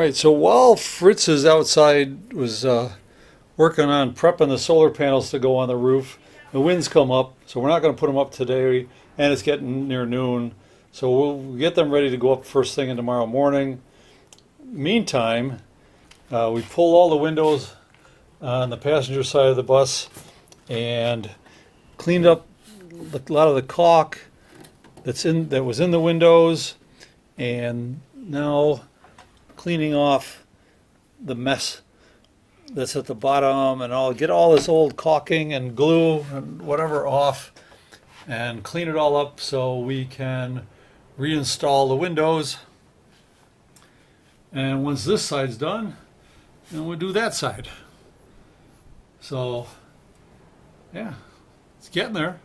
Right, so while Fritz is outside, was working on prepping the solar panels to go on the roof, the winds come up, so we're not going to put them up today, and it's getting near noon, so we'll get them ready to go up first thing in tomorrow morning. Meantime, we pulled all the windows on the passenger side of the bus and cleaned up a lot of the caulk that was in the windows, and now cleaning off the mess that's at the bottom, and I'll get all this old caulking and glue and whatever off and clean it all up so we can reinstall the windows. And once this side's done, then we'll do that side. So yeah, it's getting there.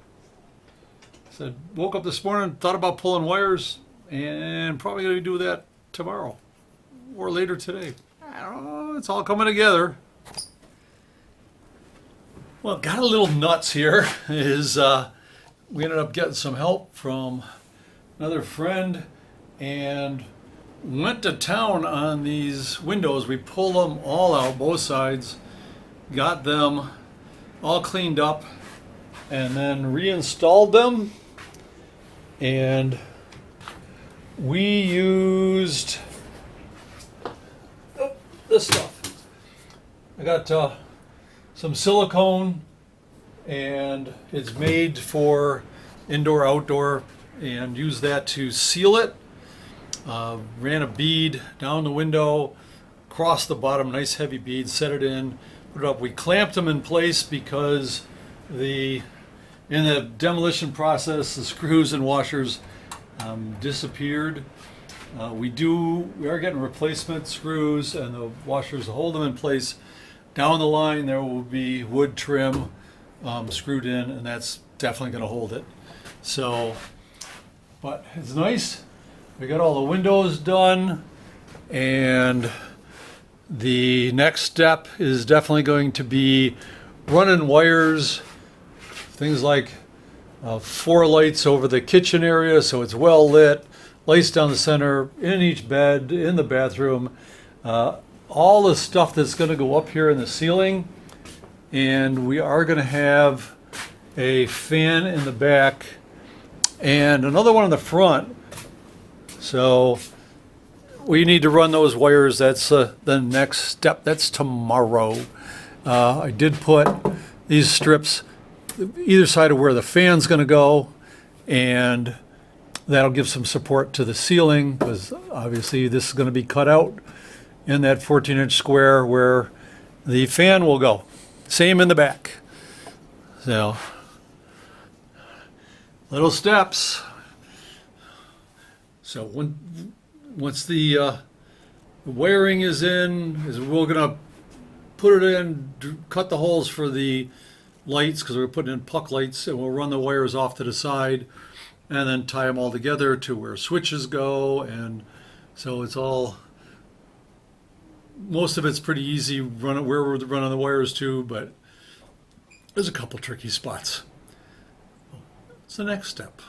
So woke up this morning, thought about pulling wires, and probably going to do that tomorrow or later today. I don't know, it's all coming together. Well, got a little nuts here is we ended up getting some help from another friend and went to town on these windows. We pulled them all out, both sides, got them all cleaned up, and then reinstalled them. And we used this stuff. I got some silicone, and it's made for indoor, outdoor, and use that to seal it. Ran a bead down the window, across the bottom, nice heavy bead, set it in, put it up. We clamped them in place because in the demolition process, the screws and washers disappeared. We are getting replacement screws and the washers to hold them in place. Down the line there will be wood trim screwed in, and that's definitely going to hold it. So, but it's nice. We got all the windows done, and the next step is definitely going to be running wires, things like 4 lights over the kitchen area so it's well lit, lights down the center, in each bed, in the bathroom, all the stuff that's going to go up here in the ceiling. And we are going to have a fan in the back and another one in the front. So we need to run those wires. That's the next step. That's tomorrow. I did put these strips either side of where the fan's going to go, and that'll give some support to the ceiling, because obviously this is going to be cut out in that 14-inch square where the fan will go. Same in the back. So little steps. So once the wiring is in, we're going to put it in, cut the holes for the lights, because we're putting in puck lights, and we'll run the wires off to the side and then tie them all together to where switches go. And so it's all, most of it's pretty easy where we're running the wires to, but there's a couple tricky spots. It's the next step.